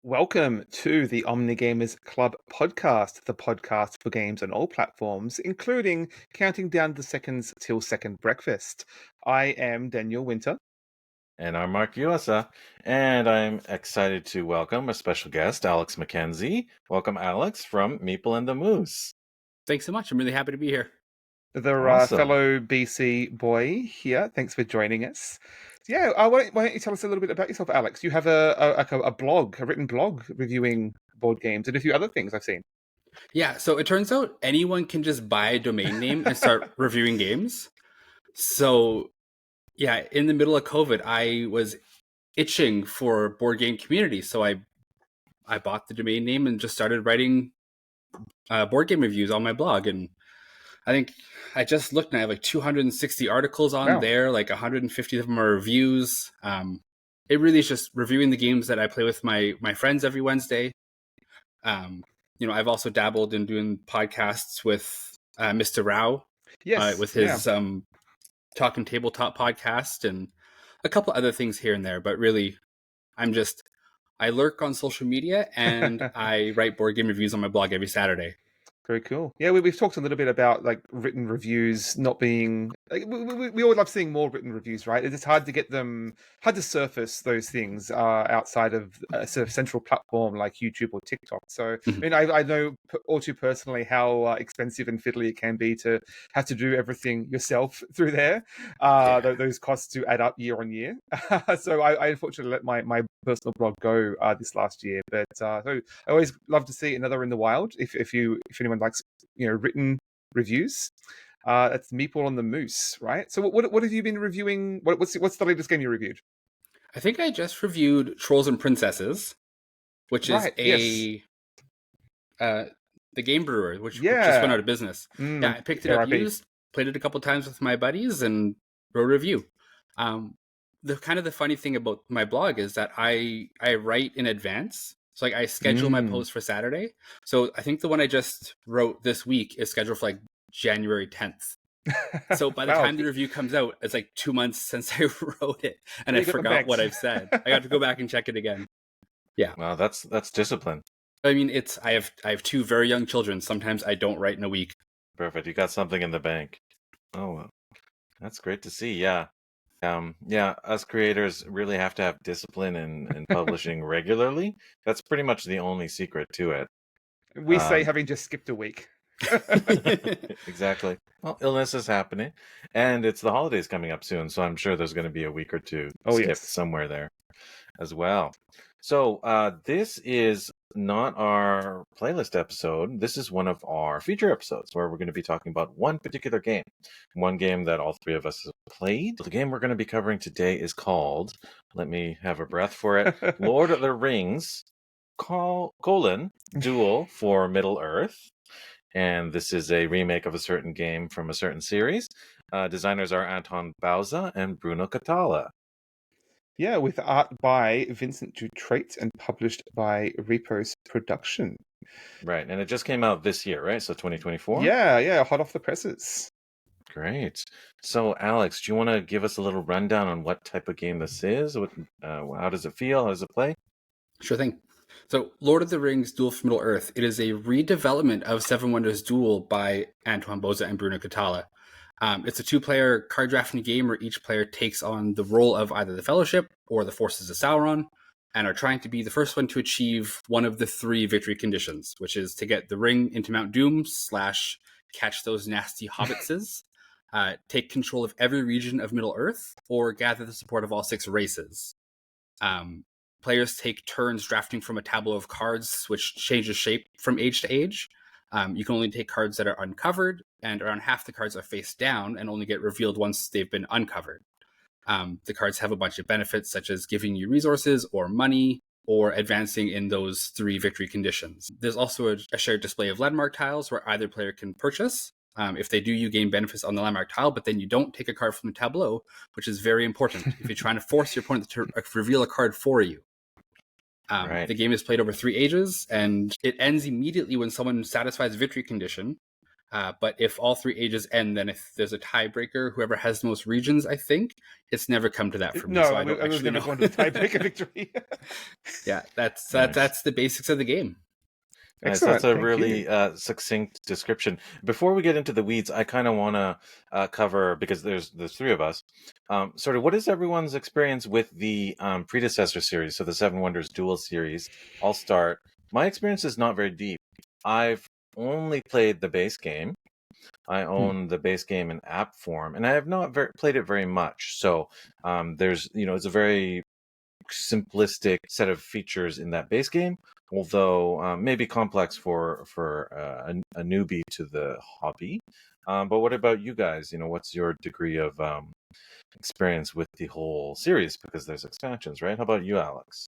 Welcome to the Omnigamers Club podcast, the podcast for games on all platforms, including counting down the seconds till second breakfast. I am Daniel Winter. And I'm Mark Usa, and I'm excited to welcome a special guest, Alex McKenzie. Welcome, Alex, from Meeple and the Moose. Thanks so much. I'm really happy to be here. The Awesome. fellow BC boy here. Thanks for joining us. Yeah, why don't you tell us a little bit about yourself, Alex? You have a blog, a written blog reviewing board games and a few other things I've seen. Yeah, so it turns out anyone can just buy a domain name and start reviewing games. So, yeah, in the middle of COVID, I was itching for board game community. So I bought the domain name and just started writing board game reviews on my blog. And I think I just looked and I have like 260 articles on there, like 150 of them are reviews. It really is just reviewing the games that I play with my friends every Wednesday. I've also dabbled in doing podcasts with Mr. Rao, with his Talking Tabletop podcast and a couple other things here and there. But really, I lurk on social media and I write board game reviews on my blog every Saturday. Very cool. Yeah, we've talked a little bit about like written reviews not being. Like, we always love seeing more written reviews, right? It's hard to get them, hard to surface those things outside of a sort of central platform like YouTube or TikTok. So, I mean, I know all too personally how expensive and fiddly it can be to have to do everything yourself through there. Those costs do add up year on year. So I unfortunately let my personal blog go this last year, but so I always love to see another in the wild. If anyone likes written reviews, that's Meeple on the Moose, right? So what have you been reviewing? What's the latest game you reviewed? I think I just reviewed Trolls and Princesses, which is the Game Brewer, which just went out of business. I picked it up used, played it a couple times with my buddies, and wrote a review. The funny thing about my blog is that I write in advance. So like I schedule my post for Saturday. So I think the one I just wrote this week is scheduled for like January 10th. So by the time the review comes out, it's like 2 months since I wrote it, and I forgot what I've said. I got to go back and check it again. Yeah. Wow, that's discipline. I mean, I have two very young children. Sometimes I don't write in a week. Perfect. You got something in the bank. Oh, that's great to see. Yeah. Us creators really have to have discipline in publishing regularly. That's pretty much the only secret to it. We say having just skipped a week. Exactly. Well, illness is happening, and it's the holidays coming up soon, so I'm sure there's going to be a week or two skipped somewhere there as well. So this is not our playlist episode. This is one of our feature episodes where we're going to be talking about one particular game. One game that all three of us have played. The game we're going to be covering today is called, let me have a breath for it, Lord of the Rings, Duel for Middle-earth. And this is a remake of a certain game from a certain series. Designers are Anton Bauza and Bruno Catala. Yeah, with art by Vincent Dutrait and published by Repos Production. Right, and it just came out this year, right? So 2024? Yeah, hot off the presses. Great. So, Alex, do you want to give us a little rundown on what type of game this is? How does it feel? How does it play? Sure thing. So, Lord of the Rings Duel for Middle-earth. It is a redevelopment of Seven Wonders Duel by Antoine Bauza and Bruno Catala. It's a two-player card drafting game where each player takes on the role of either the Fellowship or the Forces of Sauron and are trying to be the first one to achieve one of the three victory conditions, which is to get the ring into Mount Doom / catch those nasty hobbitses, take control of every region of Middle-earth, or gather the support of all 6 races. Players take turns drafting from a tableau of cards, which changes shape from age to age. You can only take cards that are uncovered, and around half the cards are face down and only get revealed once they've been uncovered. The cards have a bunch of benefits, such as giving you resources or money, or advancing in those 3 victory conditions. There's also a shared display of landmark tiles where either player can purchase. If they do, you gain benefits on the landmark tile, but then you don't take a card from the tableau, which is very important if you're trying to force your opponent to reveal a card for you. The game is played over 3 ages, and it ends immediately when someone satisfies a victory condition. But if all 3 ages end, then if there's a tiebreaker, whoever has the most regions, I think it's never come to that for me. No, so I don't was actually never know. going to the tiebreaker victory. Yeah, that's Nice. that's the basics of the game. Nice. Excellent. That's a Thank really you. succinct description. Before we get into the weeds, I kind of want to cover, because there's 3 of us, sort of what is everyone's experience with the predecessor series, so the Seven Wonders Duel series. I'll start. My experience is not very deep. I've only played the base game. I own the base game in app form, and I have not played it very much. So there's, it's a very simplistic set of features in that base game, although maybe complex for a newbie to the hobby. But what about you guys? What's your degree of experience with the whole series? Because there's expansions, right? How about you, Alex?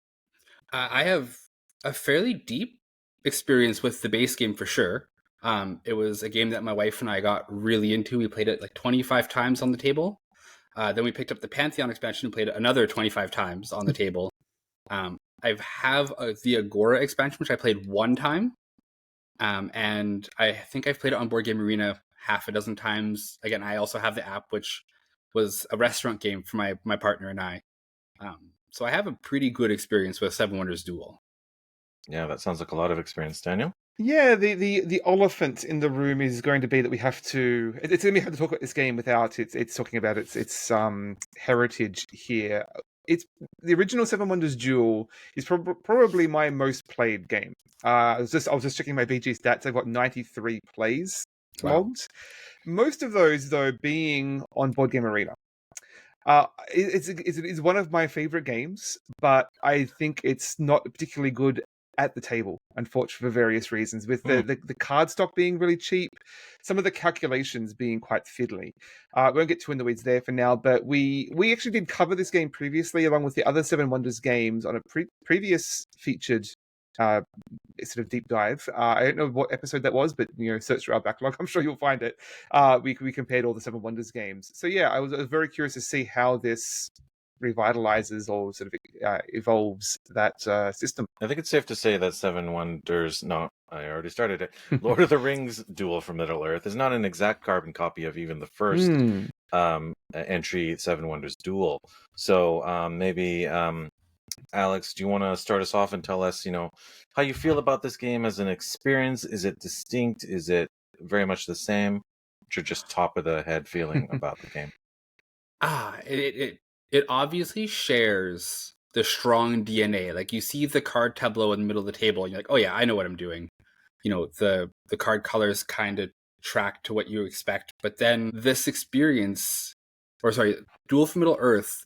I have a fairly deep experience with the base game for sure. It was a game that my wife and I got really into. We played it like 25 times on the table. Then we picked up the Pantheon expansion and played it another 25 times on the table. I have the Agora expansion, which I played 1 time. And I think I've played it on Board Game Arena half a dozen times. Again, I also have the app, which was a restaurant game for my partner and I. So I have a pretty good experience with Seven Wonders Duel. Yeah, that sounds like a lot of experience, Daniel. Yeah, the elephant in the room is going to be that we have to. It's going to be hard to talk about this game without it's talking about its heritage here. It's the original Seven Wonders Duel is probably my most played game. I was just checking my BG stats. I've got 93 plays logged. Most of those though being on Board Game Arena. It's one of my favorite games, but I think it's not particularly good at the table, unfortunately, for various reasons. With the card stock being really cheap, some of the calculations being quite fiddly. We won't get too in the weeds there for now, but we actually did cover this game previously, along with the other Seven Wonders games, on a previous featured sort of deep dive. I don't know what episode that was, but search through our backlog. I'm sure you'll find it. We compared all the Seven Wonders games. So yeah, I was very curious to see how this revitalizes or sort of evolves that system. I think it's safe to say that Seven Wonders, no, I already started it. Lord of the Rings Duel from Middle Earth is not an exact carbon copy of even the first entry, Seven Wonders Duel. So maybe, Alex, do you want to start us off and tell us, how you feel about this game as an experience? Is it distinct? Is it very much the same? What's your just top of the head feeling about the game? It obviously shares the strong DNA. Like, you see the card tableau in the middle of the table, and you're like, oh yeah, I know what I'm doing. The card colors kind of track to what you expect. But then this experience, Duel for Middle Earth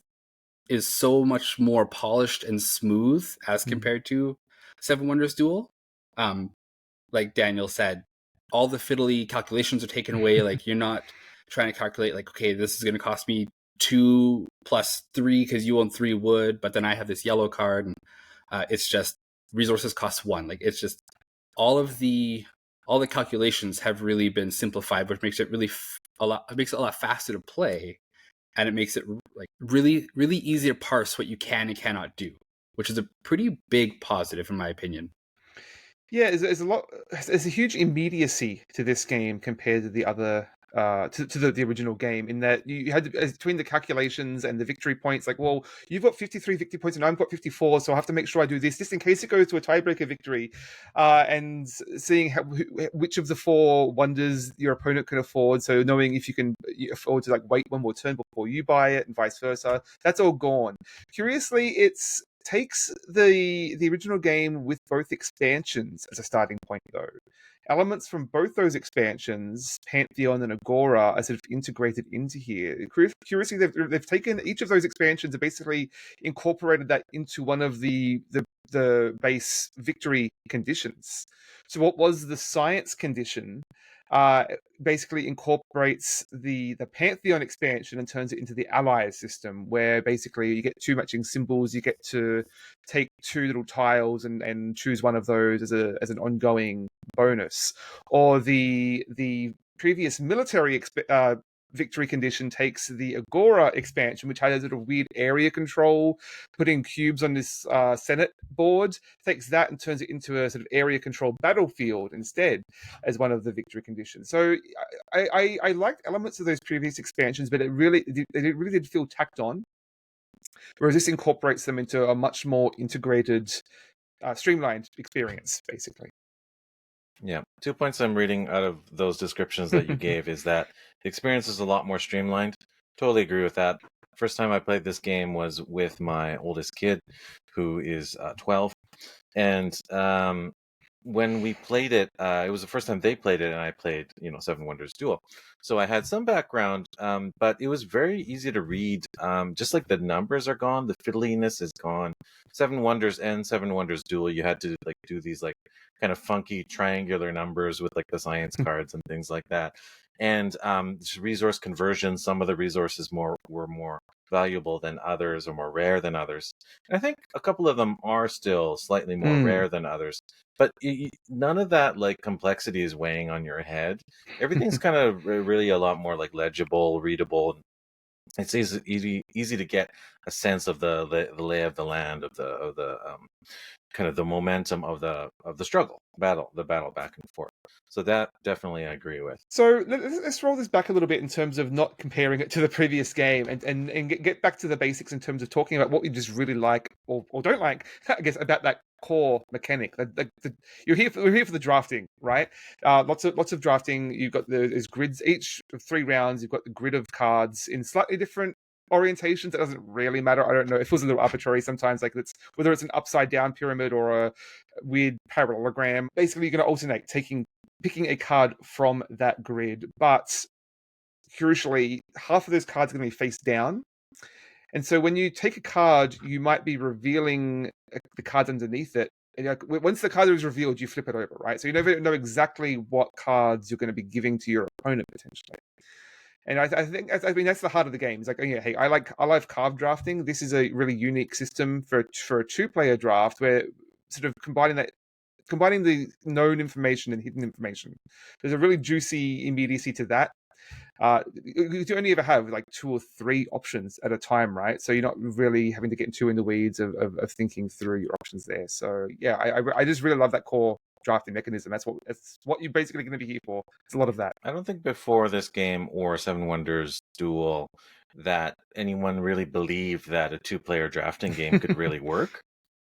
is so much more polished and smooth as compared to Seven Wonders Duel. Like Daniel said, all the fiddly calculations are taken away. Like, you're not trying to calculate, like, okay, this is going to cost me 2 plus 3 because you own 3 wood, but then I have this yellow card, and it's just resources cost 1. Like, it's just all the calculations have really been simplified, which makes it a lot faster to play. And it makes it like really, really easy to parse what you can and cannot do, which is a pretty big positive in my opinion. Yeah, there's a huge immediacy to this game compared to the other to the original game, in that you had between the calculations and the victory points, like, well, you've got 53 victory points and I've got 54, so I have to make sure I do this just in case it goes to a tiebreaker victory, and seeing which of the 4 wonders your opponent can afford, so knowing if you can afford to like wait one more turn before you buy it and vice versa. That's all gone. Curiously, it's takes the original game with both expansions as a starting point, though. Elements from both those expansions, Pantheon and Agora, are sort of integrated into here. Curiously, they've taken each of those expansions and basically incorporated that into one of the base victory conditions. So what was the science condition basically incorporates the Pantheon expansion and turns it into the Allies system, where basically you get 2 matching symbols. You get to take 2 little tiles and choose one of those as an ongoing bonus. Or the previous military victory condition takes the Agora expansion, which has a sort of weird area control, putting cubes on this Senate board, takes that and turns it into a sort of area control battlefield instead as one of the victory conditions. So I liked elements of those previous expansions, but they really did feel tacked on. Whereas this incorporates them into a much more integrated, streamlined experience, basically. Yeah. 2 points I'm reading out of those descriptions that you gave is that the experience is a lot more streamlined. Totally agree with that. First time I played this game was with my oldest kid, who is 12. And when we played it, it was the first time they played it, and I played, Seven Wonders Duel. So I had some background, but it was very easy to read. Just like the numbers are gone, the fiddliness is gone. Seven Wonders and Seven Wonders Duel, you had to do these kind of funky triangular numbers with the science cards and things like that. And resource conversion, some of the resources were more valuable than others or more rare than others. And I think a couple of them are still slightly more rare than others. But none of that complexity is weighing on your head. Everything's kind of really a lot more legible, readable. It's easy to get a sense of the lay of the land, of the kind of the momentum of the struggle, the battle back and forth. So that definitely I agree with. So let's roll this back a little bit in terms of not comparing it to the previous game, and get back to the basics in terms of talking about what we just really like or don't like, I guess, about that core mechanic. We're here for the drafting, right? Lots of drafting. You've got there's grids each of 3 rounds. You've got the grid of cards in slightly different orientations. It doesn't really matter. I don't know. It feels a little arbitrary sometimes. Whether it's an upside down pyramid or a weird parallelogram. Basically, you're going to alternate picking a card from that grid, but crucially, half of those cards are going to be face down. And so when you take a card, you might be revealing the cards underneath it. And once the card is revealed, you flip it over, right? So you never know exactly what cards you're going to be giving to your opponent potentially. And I think that's the heart of the game. It's hey, I like card drafting. This is a really unique system for a 2-player draft where sort of combining the known information and hidden information. There's a really juicy immediacy to that. You only ever have 2 or 3 options at a time, right? So you're not really having to get too in the weeds of thinking through your options there. So yeah, I just really love that core drafting mechanism. That's what you're basically going to be here for. It's a lot of that. I don't think before this game or Seven Wonders Duel that anyone really believed that a 2-player drafting game could really work.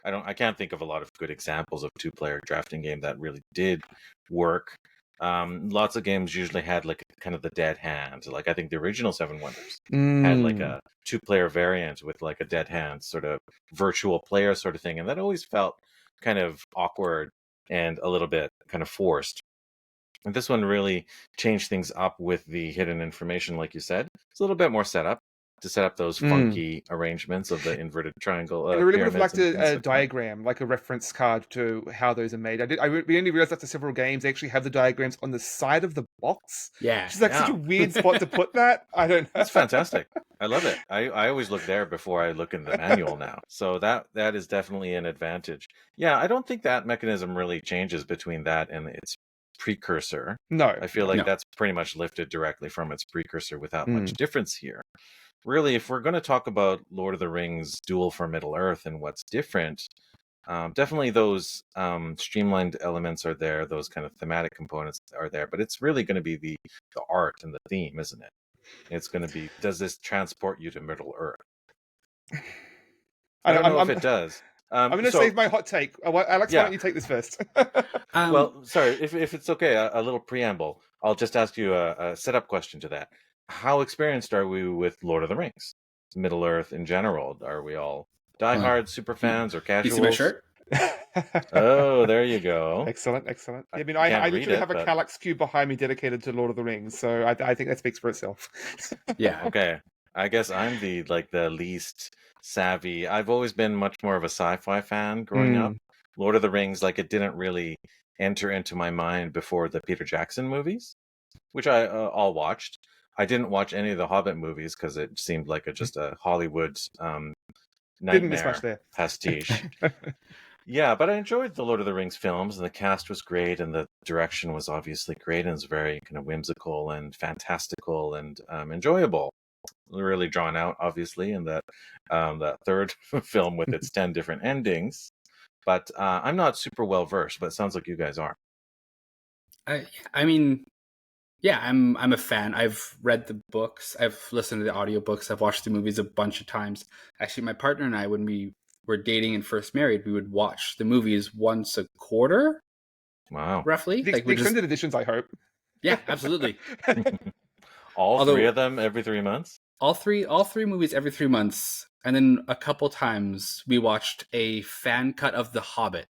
I can't think of a lot of good examples of 2-player drafting game that really did work. Lots of games usually had kind of the dead hand. I think the original Seven Wonders had a 2-player variant with a dead hand sort of virtual player sort of thing, and that always felt kind of awkward and a little bit kind of forced. And this one really changed things up with the hidden information, like you said. It's a little bit more set up those funky arrangements of the inverted triangle. And I really would have liked a diagram, like a reference card to how those are made. We only realized after several games they actually have the diagrams on the side of the box. Yeah, which is such a weird spot to put that. I don't know. That's fantastic. I love it. I always look there before I look in the manual now. So that is definitely an advantage. Yeah, I don't think that mechanism really changes between that and its precursor. No, I feel like that's pretty much lifted directly from its precursor without much difference here. Really, if we're going to talk about Lord of the Rings Duel for Middle-earth and what's different, definitely those streamlined elements are there, those kind of thematic components are there, but it's really going to be the art and the theme, isn't it? It's going to be, does this transport you to Middle-earth? I don't know if it does. I'm going to save my hot take. Alex, why don't you take this first? Well, sorry, if it's okay, a little preamble. I'll just ask you a setup question to that. How experienced are we with Lord of the Rings? Middle-earth in general? Are we all diehard super fans or casuals? You see my shirt? Oh, there you go. Excellent. Yeah, I literally have a Kallax cube behind me dedicated to Lord of the Rings, so I think that speaks for itself. Yeah. Okay. I guess I'm the least savvy. I've always been much more of a sci-fi fan growing up. Lord of the Rings, it didn't really enter into my mind before the Peter Jackson movies, which I all watched. I didn't watch any of the Hobbit movies because it seemed like just a Hollywood nightmare pastiche. Yeah, but I enjoyed the Lord of the Rings films, and the cast was great, and the direction was obviously great, and it was very kind of whimsical and fantastical and enjoyable. Really drawn out, obviously, in that third film with its 10 different endings. But I'm not super well versed, but it sounds like you guys are. I mean, yeah, I'm a fan. I've read the books, I've listened to the audiobooks, I've watched the movies a bunch of times. Actually, my partner and I, when we were dating and first married, we would watch the movies once a quarter. Wow. Roughly. The Like we just extended editions, I hope. Yeah, absolutely. All three of them every 3 months? All three movies every 3 months. And then a couple times we watched a fan cut of The Hobbit,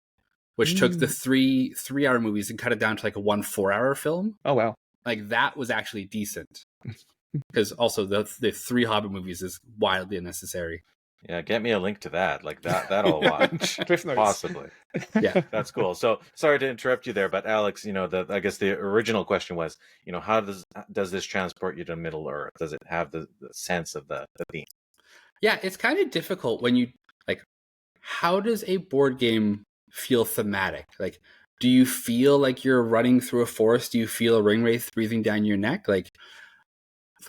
which took the 3-hour movies and cut it down to like a 1 4-hour film. Oh wow. Like that was actually decent. Because also the 3 Hobbit movies is wildly unnecessary. Yeah, get me a link to that. Like that I'll watch. Possibly. Yeah. That's cool. So sorry to interrupt you there, but Alex, I guess the original question was, how does this transport you to Middle Earth? Does it have the sense of the theme? Yeah, it's kind of difficult when you like, how does a board game feel thematic? Like, do you feel like you're running through a forest? Do you feel a ring wraith breathing down your neck? Like,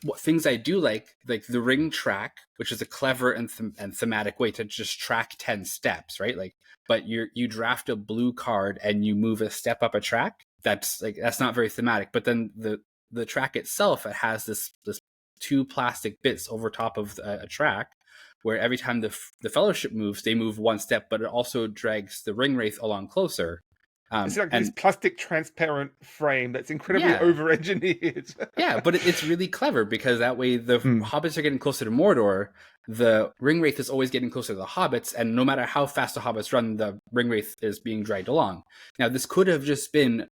what things I do like the ring track, which is a clever and thematic way to just track 10 steps, right? Like, but you draft a blue card and you move a step up a track. That's not very thematic. But then the track itself, it has this 2 plastic bits over top of a track, where every time the fellowship moves, they move 1 step, but it also drags the ring wraith along closer. It's like this plastic transparent frame that's incredibly over-engineered. Yeah, but it's really clever because that way the hobbits are getting closer to Mordor. The ring wraith is always getting closer to the hobbits, and no matter how fast the hobbits run, the ring wraith is being dragged along. Now, this could have just been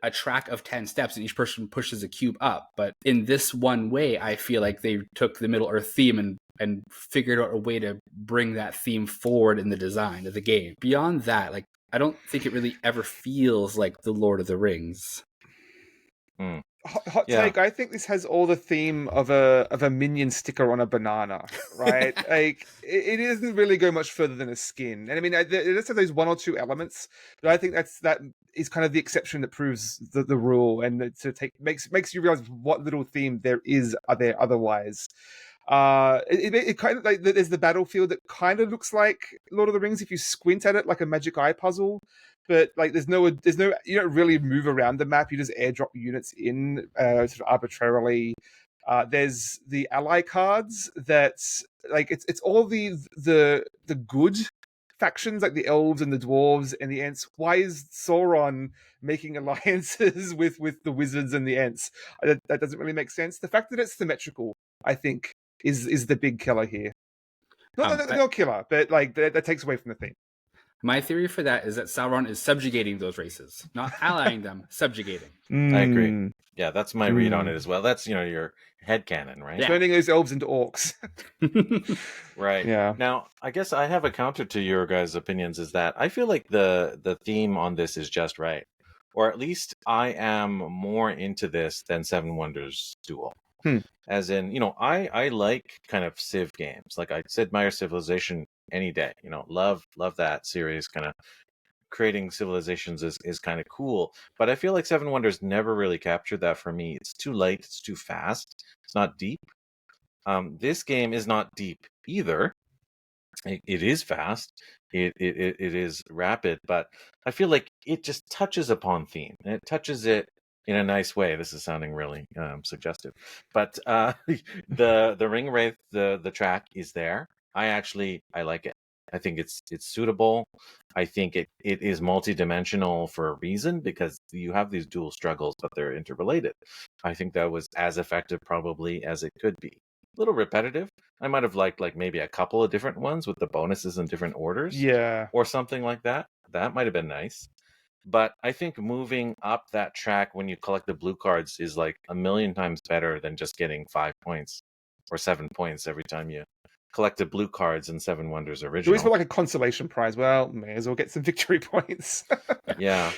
a track of 10 steps and each person pushes a cube up, but in this one way, I feel like they took the Middle Earth theme and figured out a way to bring that theme forward in the design of the game. Beyond that, like, I don't think it really ever feels like the Lord of the Rings. Hot take. I think this has all the theme of a minion sticker on a banana, right? Like it doesn't really go much further than a skin. And I mean, it does have those 1 or 2 elements, but I think that is kind of the exception that proves the rule, and makes you realize what little theme there are there otherwise. It kind of like there's the battlefield that kind of looks like Lord of the Rings if you squint at it, like a magic eye puzzle. But like there's no you don't really move around the map. You just airdrop units in sort of arbitrarily. There's the ally cards that like it's all the good factions, like the elves and the dwarves and the ents. Why is Sauron making alliances with the wizards and the ents? That doesn't really make sense. The fact that it's symmetrical, I think, is the big killer here. Not killer, but like that takes away from the theme. My theory for that is that Sauron is subjugating those races, not allying them, subjugating. I agree. Yeah, that's my read on it as well. That's, your headcanon, right? Yeah. Turning those elves into orcs. Right. Yeah. Now, I guess I have a counter to your guys' opinions is that I feel like the theme on this is just right. Or at least I am more into this than Seven Wonders Duel. As in, I like kind of Civ games. Like I said, Meyer Civilization any day. Love that series. Kind of creating civilizations is kind of cool. But I feel like Seven Wonders never really captured that for me. It's too light. It's too fast. It's not deep. This game is not deep either. It is fast. It is rapid. But I feel like it just touches upon theme. And it touches it in a nice way. This is sounding really suggestive, but the ring wraith, the track is there. I like it. I think it's suitable. I think it is multi-dimensional for a reason because you have these dual struggles, but they're interrelated. I think that was as effective probably as it could be. A little repetitive. I might have liked like maybe a couple of different ones with the bonuses in different orders. Yeah, or something like that. That might have been nice. But I think moving up that track when you collect the blue cards is like a million times better than just getting 5 points or 7 points every time you collect the blue cards in Seven Wonders original. You always feel like a consolation prize. Well, may as well get some victory points. Yeah.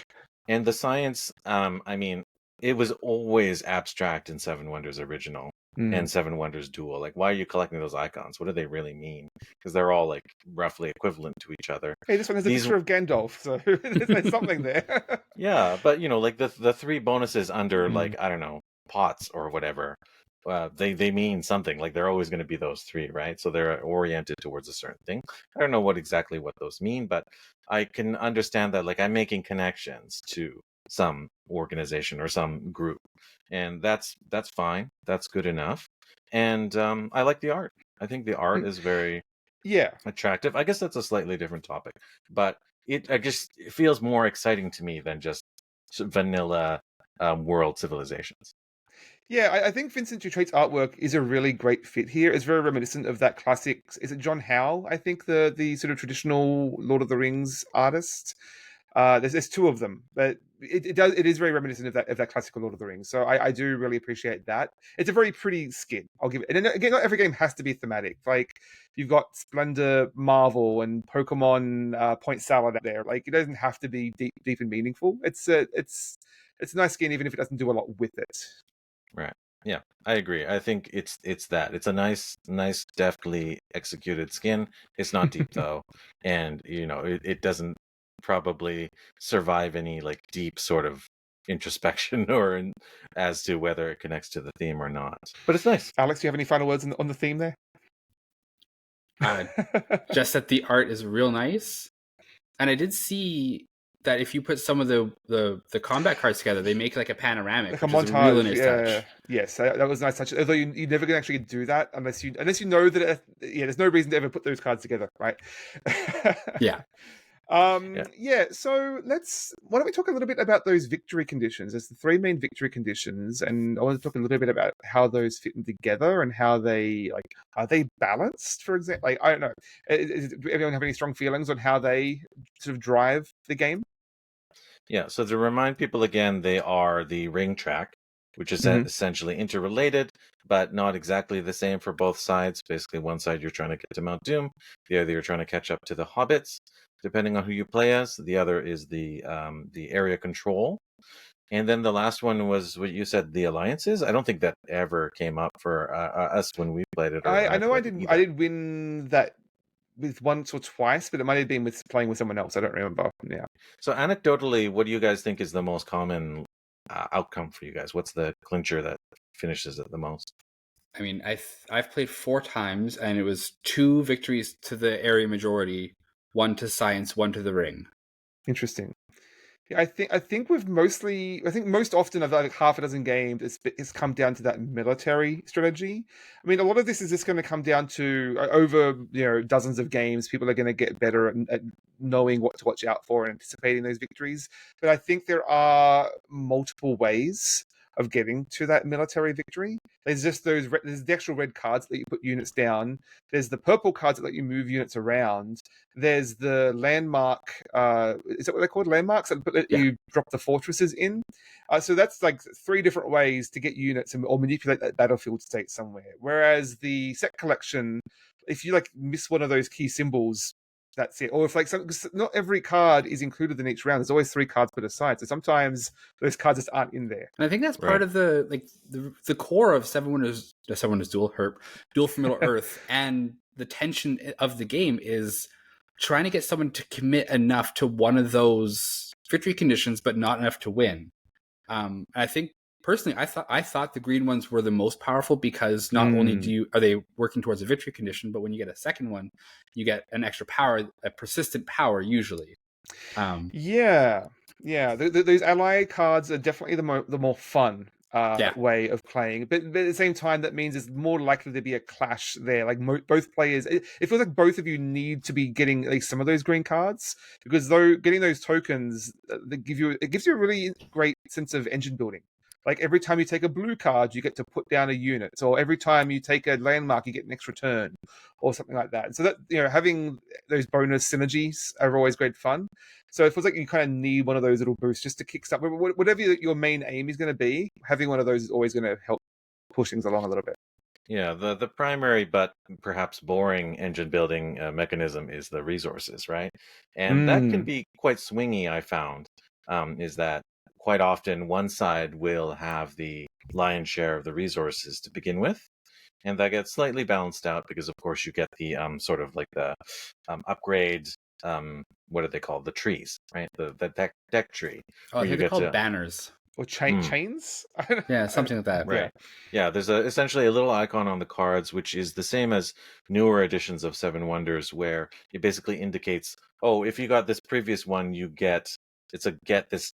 And the science, I mean, it was always abstract in Seven Wonders original. and Seven Wonders Duel. Like, why are you collecting those icons? What do they really mean? Because they're all like roughly equivalent to each other. Hey, this one has a picture of Gandalf, so there's something there. Yeah, but like the three bonuses under like, I don't know, pots or whatever, they mean something. Like, they're always going to be those three, right? So they're oriented towards a certain thing. I don't know exactly what those mean, but I can understand that, like, I'm making connections to some organization or some group, and that's fine. That's good enough. And I like the art. I think the art is very attractive. I guess that's a slightly different topic, but it feels more exciting to me than just vanilla world civilizations. Yeah, I think Vincent Dutrait's artwork is a really great fit here. It's very reminiscent of that classic. Is it John Howe? I think the sort of traditional Lord of the Rings artist. There's two of them, but it is very reminiscent of that classical Lord of the Rings. So I do really appreciate that. It's a very pretty skin. I'll give it. And again, not every game has to be thematic. Like, you've got Splendor Marvel and Pokemon Point Salad out there. Like, it doesn't have to be deep and meaningful. It's a nice skin, even if it doesn't do a lot with it. Right. Yeah, I agree. I think it's that. It's a nice, deftly executed skin. It's not deep though, and it doesn't probably survive any like deep sort of introspection or as to whether it connects to the theme or not. But it's nice. Alex, do you have any final words on the theme there? Just that the art is real nice, and I did see that if you put some of the combat cards together, they make like a panoramic, like a montage. Is a really nice touch. Yes, that was a nice touch. Although you never can actually do that unless you know that. There's no reason to ever put those cards together, right? Yeah. So why don't we talk a little bit about those victory conditions? There's the three main victory conditions, and I want to talk a little bit about how those fit in together and how they are they balanced, for example. Like, I don't know. Does everyone have any strong feelings on how they sort of drive the game? Yeah, so to remind people again, they are the ring track, which is essentially interrelated, but not exactly the same for both sides. Basically, one side you're trying to get to Mount Doom, the other you're trying to catch up to the hobbits, depending on who you play as. The other is the area control. And then the last one was what you said, the alliances. I don't think that ever came up for us when we played it. I know I did win that with once or twice, but it might have been with playing with someone else. I don't remember. Yeah. So anecdotally, what do you guys think is the most common outcome for you guys? What's the clincher that finishes it the most? I mean, I've played 4 times, and it was 2 victories to the area majority, 1 to science, 1 to the ring. Interesting. Yeah, I think most often of like half a dozen games, it's come down to that military strategy. I mean, a lot of this is just going to come down to over dozens of games. People are going to get better at knowing what to watch out for and anticipating those victories. But I think there are multiple ways of getting to that military victory. There's just there's the actual red cards that you put units down. There's the purple cards that let you move units around. There's the landmark. Is that what they're called? Landmarks that let you drop the fortresses in. So that's like 3 different ways to get units or manipulate that battlefield state somewhere. Whereas the set collection, if you miss one of those key symbols, that's it. Or if not every card is included in each round. There's always 3 cards put aside. So sometimes those cards just aren't in there. And I think that's part of the core of Seven Wonders Duel, Duel for Middle Earth, and the tension of the game is trying to get someone to commit enough to one of those victory conditions, but not enough to win. I think personally, I thought the green ones were the most powerful because not only are they working towards a victory condition, but when you get a second one, you get an extra power, a persistent power usually. Those ally cards are definitely the more fun way of playing, but at the same time, that means it's more likely to be a clash there. Like both players, it feels like both of you need to be getting at least some of those green cards, because getting those tokens gives you a really great sense of engine building. Like every time you take a blue card, you get to put down a unit, or every time you take a landmark, you get an extra turn, or something like that. So that having those bonus synergies are always great fun. So it feels like you kind of need one of those little boosts just to kickstart whatever your main aim is going to be. Having one of those is always going to help push things along a little bit. Yeah, the primary but perhaps boring engine building mechanism is the resources, right? And that can be quite swingy. I found is that quite often one side will have the lion's share of the resources to begin with. And that gets slightly balanced out because, of course, you get the sort of like the upgrade. What are they called? The trees, right? The deck tree. Oh, I think they're called banners or chains. Yeah, something like that. Right. Yeah. There's essentially a little icon on the cards, which is the same as newer editions of Seven Wonders, where it basically indicates, oh, if you got this previous one, it's a get this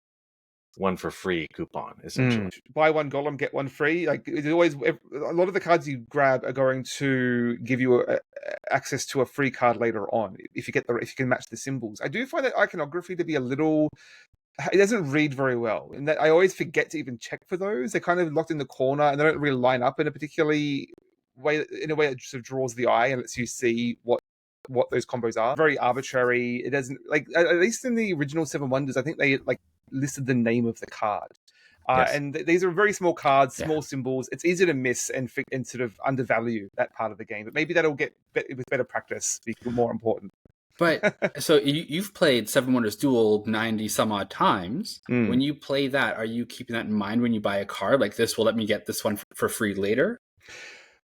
one for free coupon, essentially. Buy one Gollum, get one free. Like it's always, a lot of the cards you grab are going to give you access to a free card later on if you can match the symbols. I do find that iconography to be a little. It doesn't read very well, and that I always forget to even check for those. They're kind of locked in the corner, and they don't really line up in a particularly way. In a way that sort of draws the eye and lets you see what those combos are. Very arbitrary. It doesn't like, at least in the original Seven Wonders, I think they like listed the name of the card. Yes. And these are very small cards, small symbols. It's easy to miss and sort of undervalue that part of the game. But maybe that'll get with better practice be more important. But so you've played Seven Wonders Duel 90 some odd times. When you play that, are you keeping that in mind when you buy a card? Like, this will let me get this one for free later?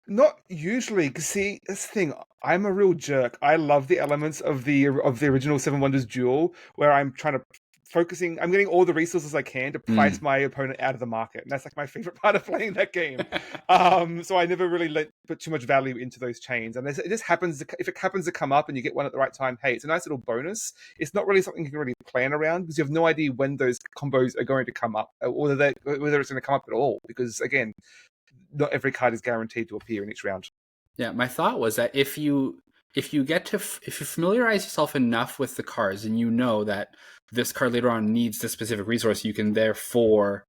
Not usually, because see, this thing, I'm a real jerk. I love the elements of the original Seven Wonders Duel, where I'm getting all the resources I can to price my opponent out of the market. And that's like my favorite part of playing that game. So I never really put too much value into those chains. And it just happens, if it happens to come up and you get one at the right time, hey, it's a nice little bonus. It's not really something you can really plan around because you have no idea when those combos are going to come up, or whether it's going to come up at all. Because again, not every card is guaranteed to appear in each round. Yeah, my thought was that if you familiarize yourself enough with the cards and you know that this card later on needs this specific resource, you can therefore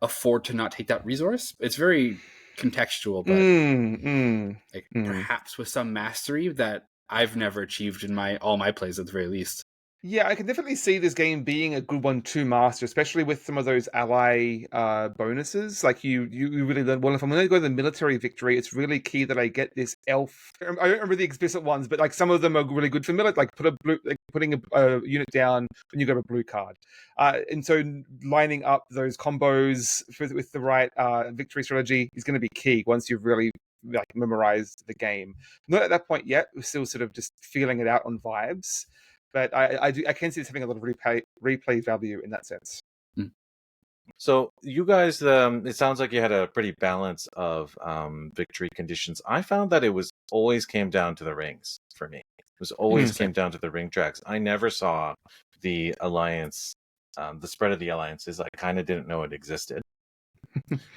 afford to not take that resource. It's very contextual, but perhaps with some mastery that I've never achieved in all my plays at the very least. Yeah, I can definitely see this game being a good one to master, especially with some of those ally bonuses. Like you really learn, well, if I'm going to go to the military victory, it's really key that I get this elf. I don't remember the explicit ones, but like some of them are really good for military, like putting a unit down when you grab a blue card. And so lining up those combos with the right victory strategy is going to be key once you've really like memorized the game. Not at that point yet. We're still sort of just feeling it out on vibes. But I can see this having a lot of replay value in that sense. So you guys, it sounds like you had a pretty balance of victory conditions. I found that it was always came down to the rings for me. It was always came down to the ring tracks. I never saw the alliance, the spread of the alliances. I kind of didn't know it existed.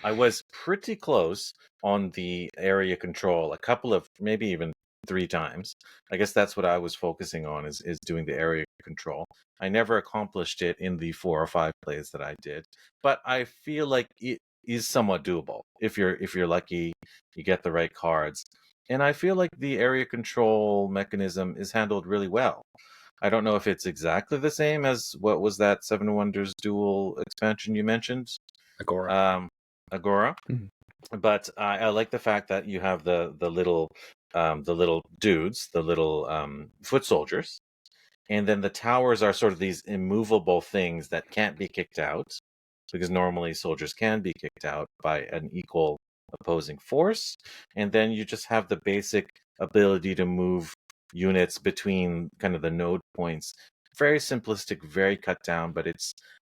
I was pretty close on the area control, a couple of, maybe even 3 times. I guess that's what I was focusing on is doing the area control. I never accomplished it in the 4 or 5 plays that I did, but I feel like it is somewhat doable if you're lucky, you get the right cards. And I feel like the area control mechanism is handled really well. I don't know if it's exactly the same as what was that Seven Wonders Duel expansion you mentioned? Agora. But I like the fact that you have the little dudes, the little foot soldiers, and then the towers are sort of these immovable things that can't be kicked out, because normally soldiers can be kicked out by an equal opposing force, and then you just have the basic ability to move units between kind of the node points. Very simplistic, very cut down, but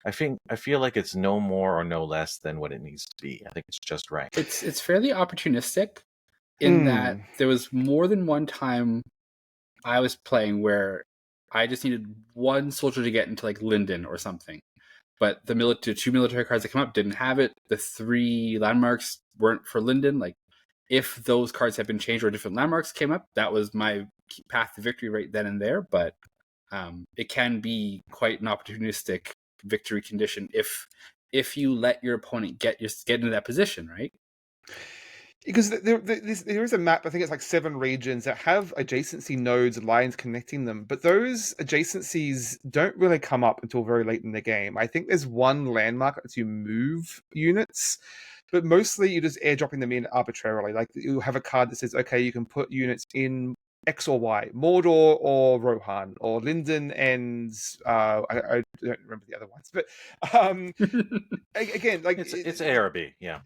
I feel like it's no more or no less than what it needs to be. I think it's just right. It's fairly opportunistic in that there was more than one time I was playing where I just needed one soldier to get into like Linden or something. But the 2 military cards that come up didn't have it. The 3 landmarks weren't for Linden. Like, if those cards had been changed or different landmarks came up, that was my path to victory right then and there. But it can be quite an opportunistic victory condition if you let your opponent get into that position, right? Because there is a map, I think it's like 7 regions that have adjacency nodes and lines connecting them, but those adjacencies don't really come up until very late in the game. I think there's one landmark that lets you move units, but mostly you're just airdropping them in arbitrarily. Like, you have a card that says, okay, you can put units in X or Y, Mordor or Rohan, or Lyndon and I don't remember the other ones, but again, like it's A or B, yeah.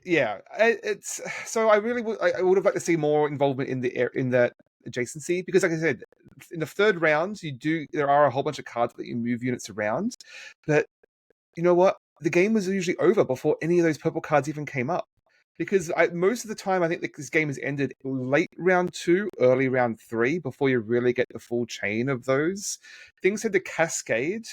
It's so I really I would have liked to see more involvement in that adjacency, because, like I said, in the third round, there are a whole bunch of cards that you move units around, but you know what? The game was usually over before any of those purple cards even came up. Because most of the time, I think this game has ended late round 2, early round 3, before you really get the full chain of those. Things had to cascade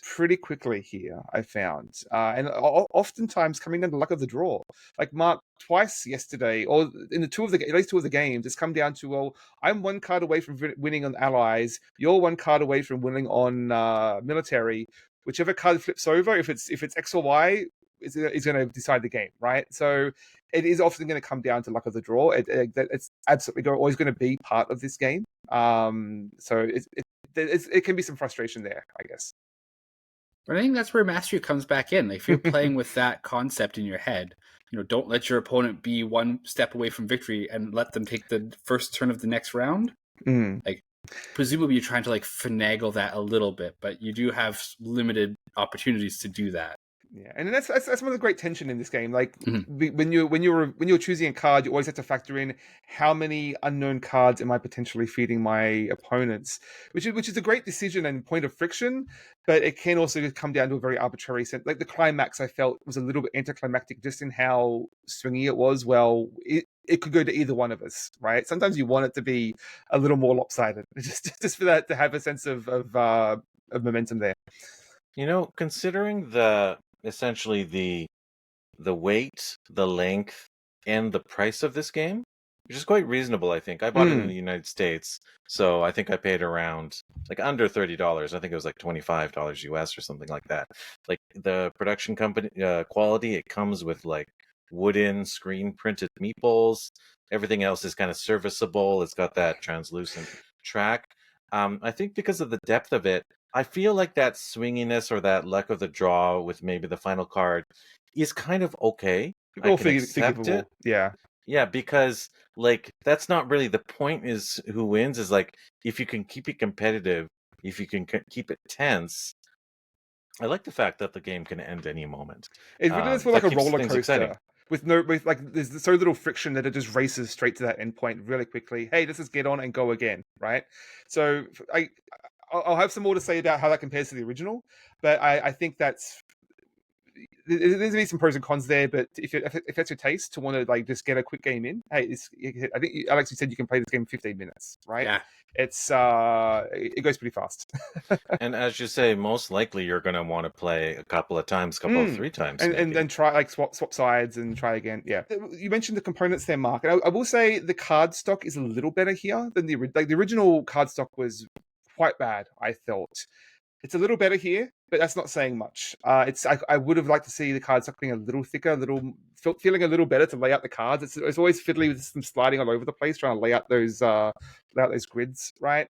pretty quickly here, I found. And oftentimes coming down to luck of the draw. Like Mark, twice yesterday, or in at least two of the games, it's come down to, well, I'm one card away from winning on allies, you're one card away from winning on military. Whichever card flips over, if it's X or Y, is going to decide the game, right? So it is often going to come down to luck of the draw. It's absolutely always going to be part of this game. So it can be some frustration there, I guess. But I think that's where mastery comes back in. Like, if you're playing with that concept in your head, don't let your opponent be one step away from victory and let them take the first turn of the next round. Like, presumably you're trying to finagle that a little bit, but you do have limited opportunities to do that. Yeah, and that's one of the great tension in this game. Like when you're choosing a card, you always have to factor in how many unknown cards am I potentially feeding my opponents, which is a great decision and point of friction. But it can also come down to a very arbitrary sense. Like the climax, I felt was a little bit anticlimactic just in how swingy it was. Well, it could go to either one of us, right? Sometimes you want it to be a little more lopsided, just for that to have a sense of momentum there. Considering essentially the weight, the length, and the price of this game, which is quite reasonable, I think. I bought it in the United States, so I think I paid around under $30. I think it was $25 US or something like that. Like the production company quality, it comes with wooden screen printed meeples. Everything else is kind of serviceable. It's got that translucent track. I think because of the depth of it, I feel like that swinginess or that luck of the draw with maybe the final card is kind of okay. I can accept it. Yeah, because that's not really the point. Is who wins is if you can keep it competitive, if you can keep it tense. I like the fact that the game can end any moment. It really does feel like a roller coaster. With there's so little friction that it just races straight to that end point really quickly. Hey, let's just get on and go again, right? So I'll have some more to say about how that compares to the original, but I think there's going to be some pros and cons there. But if that's your taste to want to just get a quick game in, hey, I think Alex, you said you can play this game in 15 minutes, right? Yeah, it's it goes pretty fast. And as you say, most likely you're going to want to play a couple of times, 3 times, and then try swap sides and try again. Yeah, you mentioned the components there, Mark. And I will say the card stock is a little better here than the original card stock was quite bad, I thought. It's a little better here, but that's not saying much. I would have liked to see the card stock being a little thicker, feeling a little better to lay out the cards. It's always fiddly with them sliding all over the place, trying to lay out those grids, right?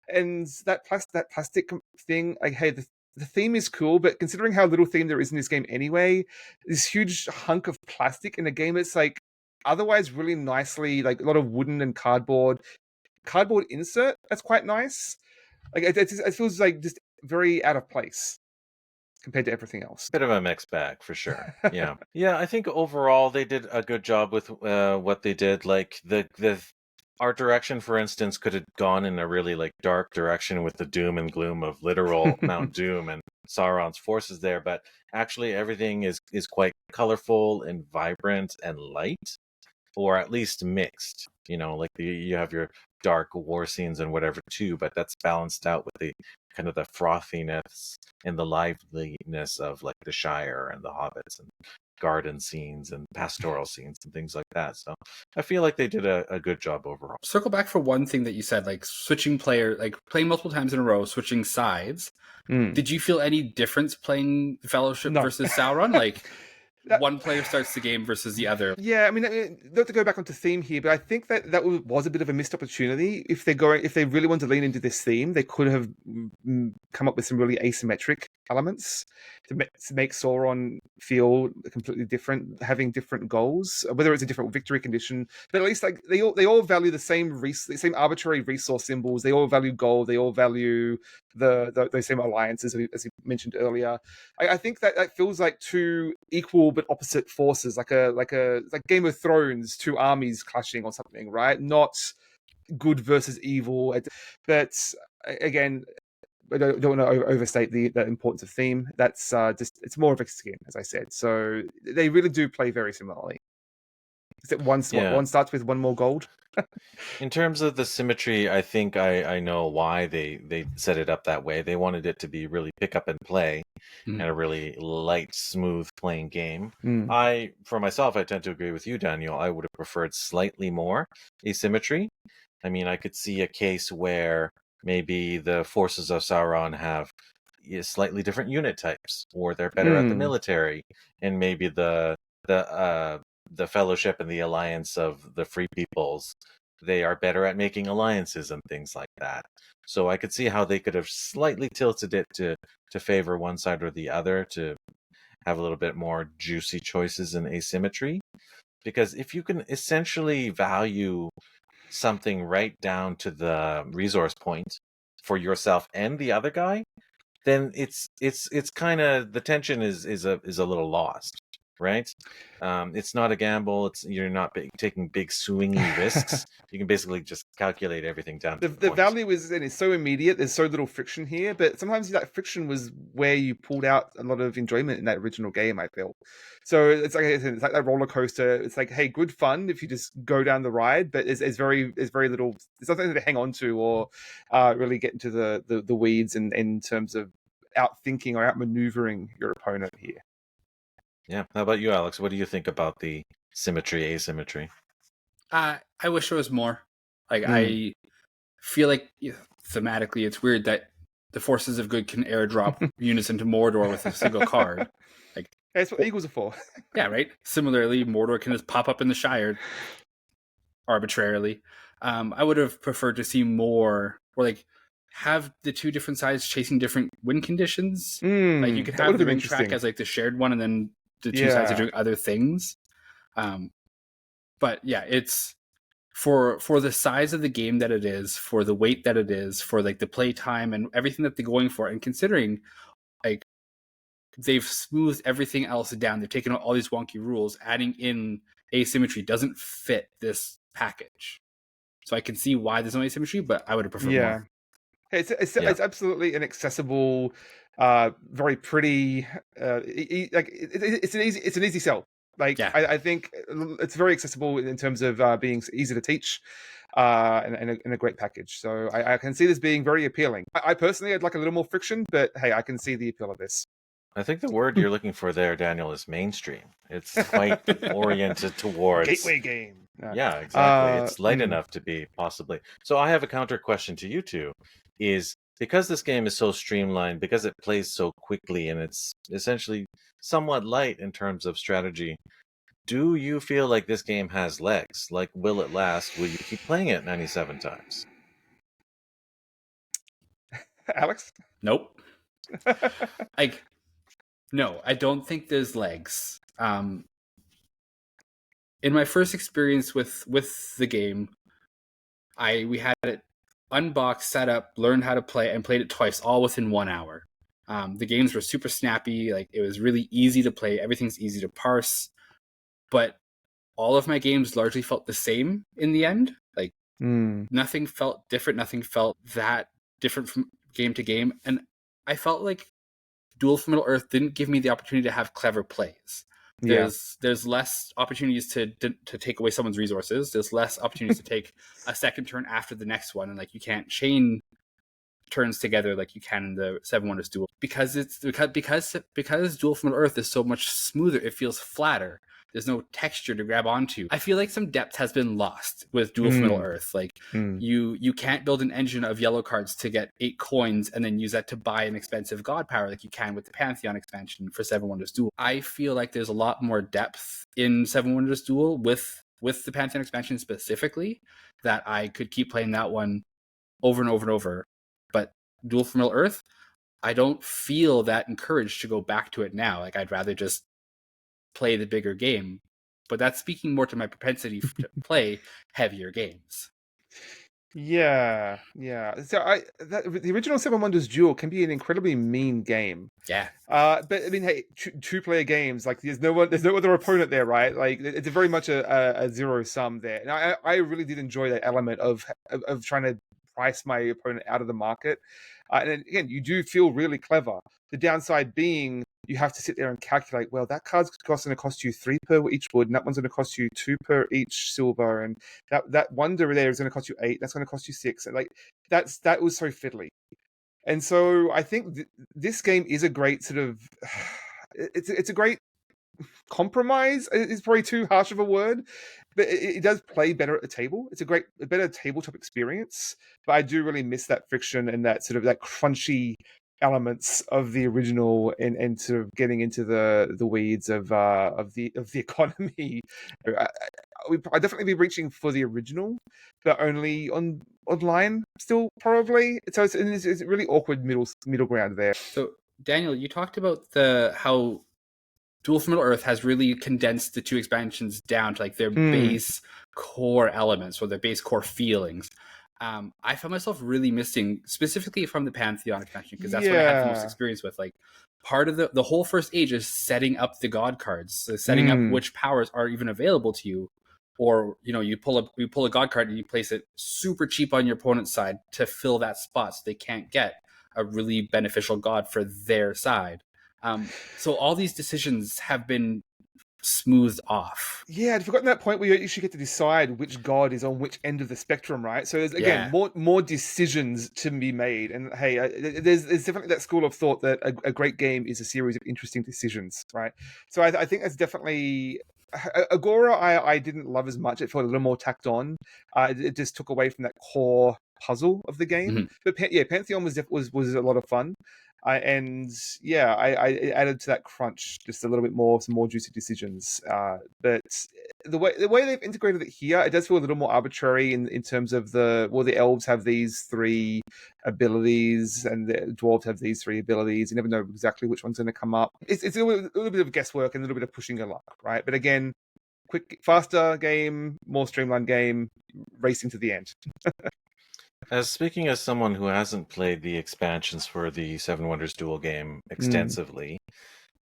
And that plastic thing, hey, the theme is cool, but considering how little theme there is in this game anyway, this huge hunk of plastic in a game that's otherwise really nicely, a lot of wooden and cardboard insert, that's quite nice. It feels just very out of place compared to everything else. Bit of a mixed bag for sure. Yeah. Yeah, I think overall they did a good job with what they did. The art direction, for instance, could have gone in a really dark direction with the doom and gloom of literal Mount Doom and Sauron's forces there, but actually everything is quite colorful and vibrant and light, or at least mixed. You have your dark war scenes and whatever too, but that's balanced out with the kind of the frothiness and the liveliness of the Shire and the Hobbits and garden scenes and pastoral scenes and things like that. So I feel like they did a good job overall. Circle back for one thing that you said, switching player, playing multiple times in a row, switching sides. Did you feel any difference playing Fellowship versus Sauron? One player starts the game versus the other. Yeah, I mean, not to go back onto theme here, but I think that was a bit of a missed opportunity. If they really wanted to lean into this theme, they could have come up with some really asymmetric elements to make Sauron feel completely different, having different goals, whether it's a different victory condition, but at least like they all value the same arbitrary resource symbols. They all value gold. They all value those same alliances, as you mentioned earlier. I think that feels like two equal but opposite forces, like Game of Thrones, two armies clashing or something, right? Not good versus evil. But again, I don't want to overstate the importance of theme. That's just it's more of a skin, as I said. So they really do play very similarly. Except one starts with one more gold. In terms of the symmetry, I think I know why they set it up that way. They wanted it to be really pick up and play, and a really light, smooth playing game. For myself, I tend to agree with you, Daniel. I would have preferred slightly more asymmetry. I mean, I could see a case where maybe the forces of Sauron have slightly different unit types, or they're better at the military, and maybe the Fellowship and the Alliance of the Free Peoples, they are better at making alliances and things like that. So I could see how they could have slightly tilted it to favor one side or the other, to have a little bit more juicy choices in asymmetry. Because if you can essentially value something right down to the resource point for yourself and the other guy, then it's kind of, the tension is a little lost, right? It's not a gamble. You're not taking big swingy risks. You can basically just calculate everything down. The value is so immediate. There's so little friction here, but sometimes that friction was where you pulled out a lot of enjoyment in that original game, I feel. So it's like that roller coaster. It's like, hey, good fun if you just go down the ride, but it's very little. It's nothing to hang on to or really get into the weeds in terms of outthinking or outmaneuvering your opponent here. Yeah. How about you, Alex? What do you think about the symmetry, asymmetry? I wish there was more. Like, I feel like thematically it's weird that the forces of good can airdrop units into Mordor with a single card. Like, that's what Eagles are for. Yeah, right? Similarly, Mordor can just pop up in the Shire arbitrarily. I would have preferred to see more, or like have the two different sides chasing different win conditions. Like, you could have the ring track as like the shared one, and then the two sides are doing other things. But yeah, it's for the size of the game that it is, for the weight that it is, for like the play time and everything that they're going for, and considering like they've smoothed everything else down, they've taken out all these wonky rules, adding in asymmetry doesn't fit this package. So I can see why there's no asymmetry, but I would have preferred more. It's absolutely an accessible, very pretty. It's an easy sell. I think it's very accessible in terms of being easy to teach, and a great package. So I can see this being very appealing. I personally, I'd like a little more friction, but hey, I can see the appeal of this. I think the word you're looking for there, Daniel, is mainstream. It's quite oriented towards gateway game. Yeah, exactly. It's light enough to be possibly. So I have a counter question to you two. Is because this game is so streamlined, because it plays so quickly, and it's essentially somewhat light in terms of strategy, do you feel like this game has legs? Like, will it last? Will you keep playing it 97 times? Alex? Nope. No, I don't think there's legs. In my first experience with the game, we had it unboxed, set up, learned how to play, and played it twice, all within 1 hour. The games were super snappy. Like, it was really easy to play. Everything's easy to parse. But all of my games largely felt the same in the end. Like, nothing felt different. Nothing felt that different from game to game. And I felt like Duel for Middle-earth didn't give me the opportunity to have clever plays. There's less opportunities to take away someone's resources. There's less opportunities to take a second turn after the next one, and like you can't chain turns together like you can in the Seven Wonders Duel because Duel for Middle-earth is so much smoother. It feels flatter. There's no texture to grab onto. I feel like some depth has been lost with Duel for Middle-earth. Like you can't build an engine of yellow cards to get 8 coins and then use that to buy an expensive god power like you can with the Pantheon expansion for Seven Wonders Duel. I feel like there's a lot more depth in Seven Wonders Duel with the Pantheon expansion specifically, that I could keep playing that one over and over and over. But Duel for Middle-earth, I don't feel that encouraged to go back to it now. Like, I'd rather just play the bigger game. But that's speaking more to my propensity to play heavier games. Yeah. So the original Seven Wonders Duel can be an incredibly mean game. Yeah. But I mean, hey, two-player games, like there's no other opponent there, right? Like it's very much a zero sum there. And I really did enjoy that element of trying to price my opponent out of the market. And again, you do feel really clever. The downside being you have to sit there and calculate, well, that card's going to cost you 3 per each wood, and that one's going to cost you 2 per each silver, and that wonder there is going to cost you 8, that's going to cost you 6. And like that was so fiddly. And so I think this game is a great sort of it's a great compromise. It's probably too harsh of a word, but it does play better at the table. It's a better tabletop experience. But I do really miss that friction and that sort of that crunchy elements of the original, and sort of getting into the weeds of the economy. I definitely be reaching for the original, but only online still probably. So it's a really awkward middle ground there. So Daniel, you talked about how Duel for Middle Earth has really condensed the two expansions down to like their base core elements or their base core feelings. I found myself really missing, specifically from the Pantheon expansion, because that's what I had the most experience with. Like, part of the whole first age is setting up the god cards, so setting up which powers are even available to you, or you pull a god card and you place it super cheap on your opponent's side to fill that spot, so they can't get a really beneficial god for their side. So all these decisions have been smoothed off. Yeah, I'd forgotten that point where you actually get to decide which god is on which end of the spectrum, right? So there's again more decisions to be made. And hey, there's definitely that school of thought that a great game is a series of interesting decisions, right? So I think that's definitely Agora. I didn't love as much. It felt a little more tacked on. It just took away from that core puzzle of the game. But Pantheon was a lot of fun. I added to that crunch just a little bit more, some more juicy decisions. But the way they've integrated it here, it does feel a little more arbitrary in terms of the elves have these 3 abilities and the dwarves have these 3 abilities. You never know exactly which one's going to come up. It's a little bit of guesswork and a little bit of pushing your luck, right? But again, quick, faster game, more streamlined game, racing to the end. Speaking as someone who hasn't played the expansions for the Seven Wonders Duel game extensively,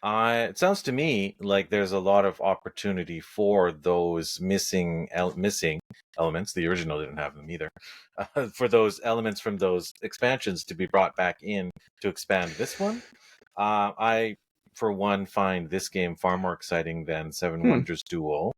it sounds to me like there's a lot of opportunity for those missing elements. The original didn't have them either. For those elements from those expansions to be brought back in to expand this one. I, for one, find this game far more exciting than Seven Wonders Duel.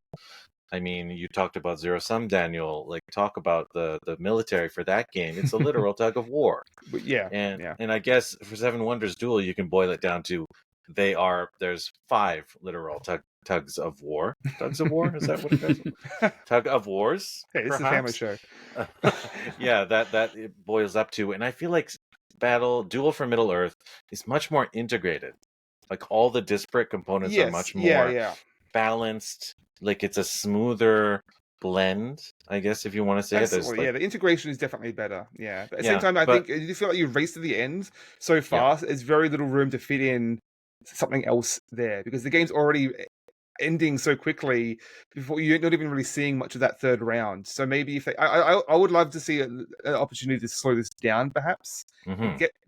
I mean, you talked about Zero Sum, Daniel. Like, talk about the military for that game. It's a literal tug of war. And I guess for Seven Wonders Duel, you can boil it down to there's 5 literal tugs of war. Tugs of war? Is that what it is? Tug of wars? Hey, it's a family show. Yeah, that it boils up to. And I feel like Duel for Middle Earth is much more integrated. Like, all the disparate components are much more balanced. Like, it's a smoother blend, I guess, if you want to say it. The integration is definitely better. Yeah, but at the same time, I think you feel like you race to the end so fast. There's very little room to fit in something else there because the game's already ending so quickly before you're not even really seeing much of that third round. So maybe if I would love to see an opportunity to slow this down, perhaps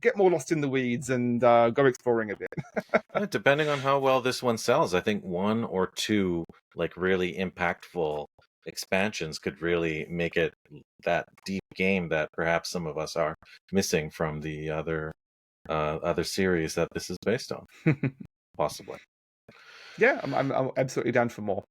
get more lost in the weeds and go exploring a bit. Depending on how well this one sells, I think 1 or 2 like really impactful expansions could really make it that deep game that perhaps some of us are missing from the other series that this is based on. Possibly. Yeah, I'm absolutely down for more.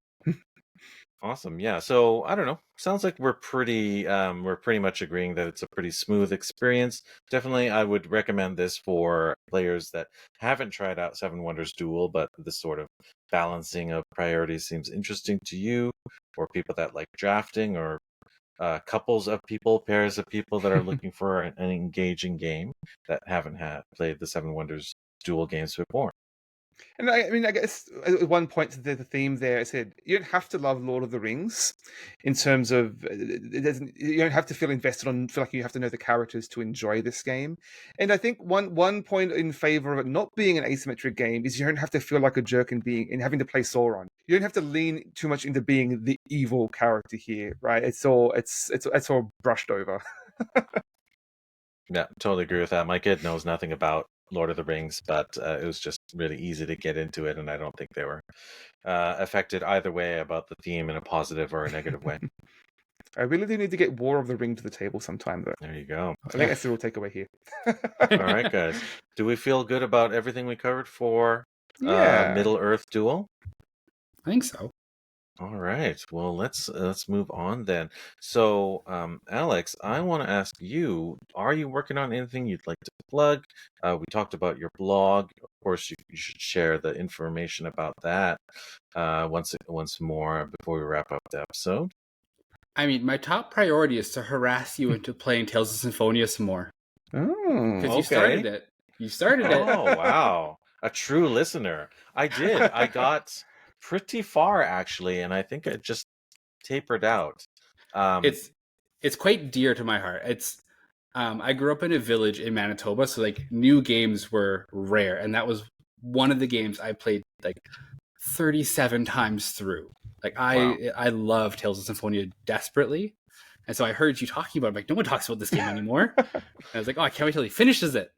Awesome. Yeah. So I don't know. Sounds like we're pretty much agreeing that it's a pretty smooth experience. Definitely, I would recommend this for players that haven't tried out Seven Wonders Duel, but this sort of balancing of priorities seems interesting to you, or people that like drafting, or pairs of people that are looking for an engaging game that haven't played the Seven Wonders Duel games before. And I mean, I guess at one point the theme there, I said you don't have to love Lord of the Rings, in terms of it doesn't. You don't have to feel invested on. Feel like you have to know the characters to enjoy this game. And I think one point in favor of it not being an asymmetric game is you don't have to feel like a jerk in having to play Sauron. You don't have to lean too much into being the evil character here, right? It's all brushed over. Yeah, totally agree with that. My kid knows nothing about Lord of the Rings, but it was just really easy to get into it, and I don't think they were affected either way about the theme in a positive or a negative way. I really do need to get War of the Ring to the table sometime, though. There you go. I think that's the real takeaway here. All right, guys. Do we feel good about everything we covered for Middle Earth Duel? I think so. All right. Well, let's move on then. So, Alex, I want to ask you: are you working on anything you'd like to plug? We talked about your blog. Of course, you should share the information about that once more before we wrap up the episode. I mean, my top priority is to harass you into playing Tales of Symphonia some more. Oh, because you started it. You started it. Oh, wow! A true listener. I did. I got pretty far actually, and I think it just tapered out. It's quite dear to my heart. It's I grew up in a village in Manitoba, so like new games were rare, and that was one of the games I played like 37 times through. Like I love Tales of Symphonia desperately, and so I heard you talking about it. I'm like, no one talks about this game anymore. And I was like, oh, I can't wait till he finishes it.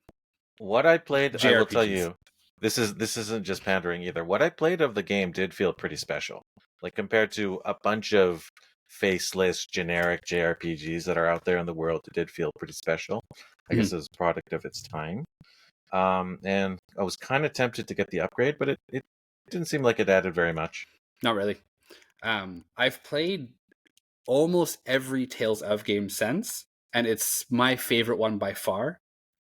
What I played, JRPGs. I will tell you, this isn't just pandering either. What I played of the game did feel pretty special. Like compared to a bunch of faceless, generic JRPGs that are out there in the world, it did feel pretty special. I guess it was a product of its time. And I was kind of tempted to get the upgrade, but it didn't seem like it added very much. Not really. I've played almost every Tales of game since, and it's my favorite one by far.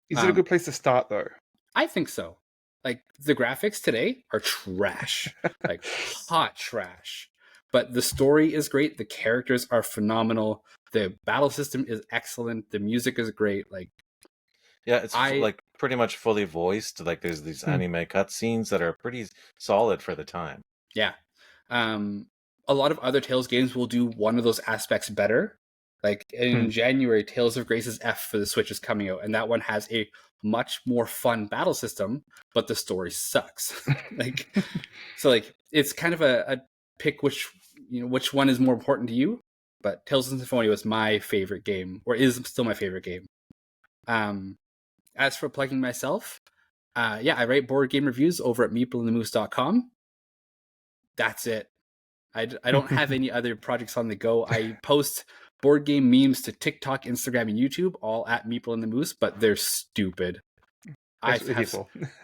Is it a good place to start, though? I think so. Like, the graphics today are trash. Like, hot trash. But the story is great. The characters are phenomenal. The battle system is excellent. The music is great. Like, yeah, it's like pretty much fully voiced. Like, there's these anime cutscenes that are pretty solid for the time. Yeah. A lot of other Tales games will do one of those aspects better. Like in January, Tales of Grace's F for the Switch is coming out, and that one has a much more fun battle system, but the story sucks. So it's kind of a pick which one is more important to you. But Tales of Symphonia was my favorite game, or is still my favorite game. As for plugging myself, I write board game reviews over at meepleandthemoose.com. That's it. I don't have any other projects on the go. I post board game memes to TikTok, Instagram, and YouTube, all at Meeple and the Moose, but they're stupid. I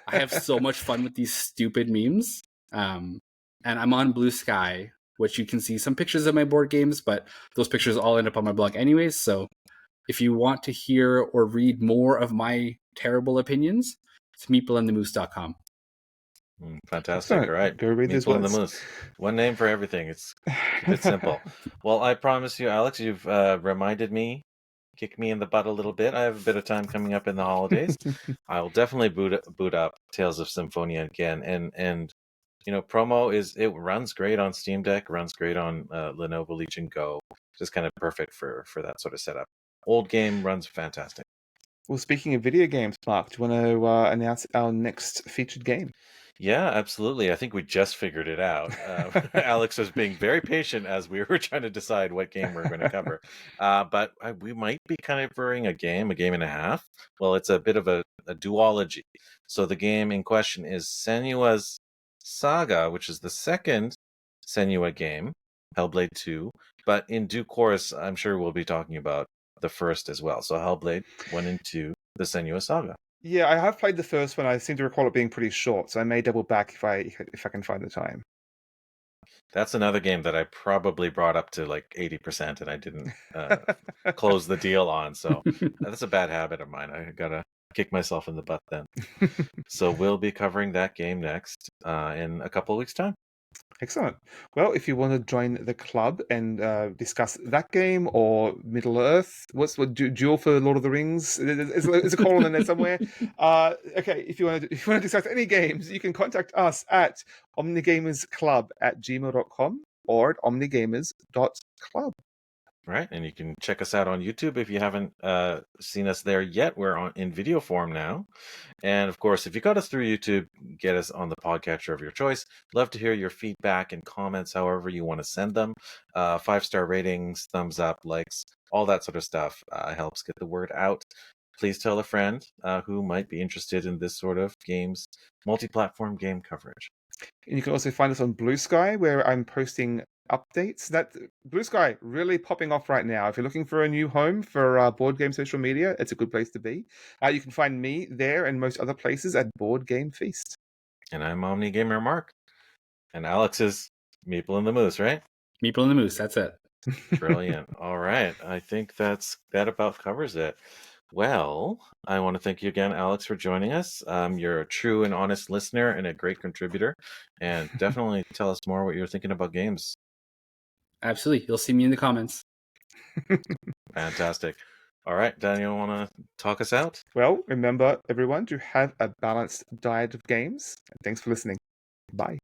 have so much fun with these stupid memes. And I'm on Blue Sky, which you can see some pictures of my board games, but those pictures all end up on my blog anyways. So if you want to hear or read more of my terrible opinions, it's meepleandthemoose.com. Fantastic. All right. Go read Meeple and the Moose. One name for everything. It's simple. Well, I promise you, Alex, you've reminded me, kick me in the butt a little bit. I have a bit of time coming up in the holidays. I will definitely boot up Tales of Symphonia again. And promo it runs great on Steam Deck, runs great on Lenovo Legion Go. Just kind of perfect for that sort of setup. Old game runs fantastic. Well, speaking of video games, Mark, do you want to announce our next featured game? Yeah, absolutely. I think we just figured it out. Alex was being very patient as we were trying to decide what game we're going to cover. But we might be covering a game and a half. Well, it's a bit of a duology. So the game in question is Senua's Saga, which is the second Sengua game, Hellblade 2. But in due course, I'm sure we'll be talking about the first as well. So Hellblade 1 and 2, the Sengua Saga. Yeah, I have played the first one. I seem to recall it being pretty short, so I may double back if I can find the time. That's another game that I probably brought up to like 80%, and I didn't close the deal on. So that's a bad habit of mine. I gotta kick myself in the butt then. So we'll be covering that game next in a couple of weeks' time. Excellent. Well, if you want to join the club and discuss that game or Middle Earth, what's Duel for Lord of the Rings? Is a colon in there somewhere? Okay, if you want to discuss any games, you can contact us at omnigamersclub@gmail.com or at omnigamers.club. Right, and you can check us out on YouTube if you haven't seen us there yet. We're in video form now. And of course, if you got us through YouTube, get us on the podcatcher of your choice. Love to hear your feedback and comments, however you want to send them. 5-star ratings, thumbs up, likes, all that sort of stuff helps get the word out. Please tell a friend who might be interested in this sort of games, multi-platform game coverage. And you can also find us on Blue Sky, where I'm posting updates. That Blue Sky really popping off right now. If you're looking for a new home for board game social media, it's a good place to be. You can find me there and most other places at Board Game Feast. And I'm Omnigamer Mark. And Alex is Meeple and the Moose, right? Meeple and the Moose, that's it. Brilliant. All right. I think that about covers it. Well, I want to thank you again, Alex, for joining us. You're a true and honest listener and a great contributor. And definitely tell us more what you're thinking about games. Absolutely. You'll see me in the comments. Fantastic. All right, Daniel, want to talk us out? Well, remember, everyone, to have a balanced diet of games. Thanks for listening. Bye.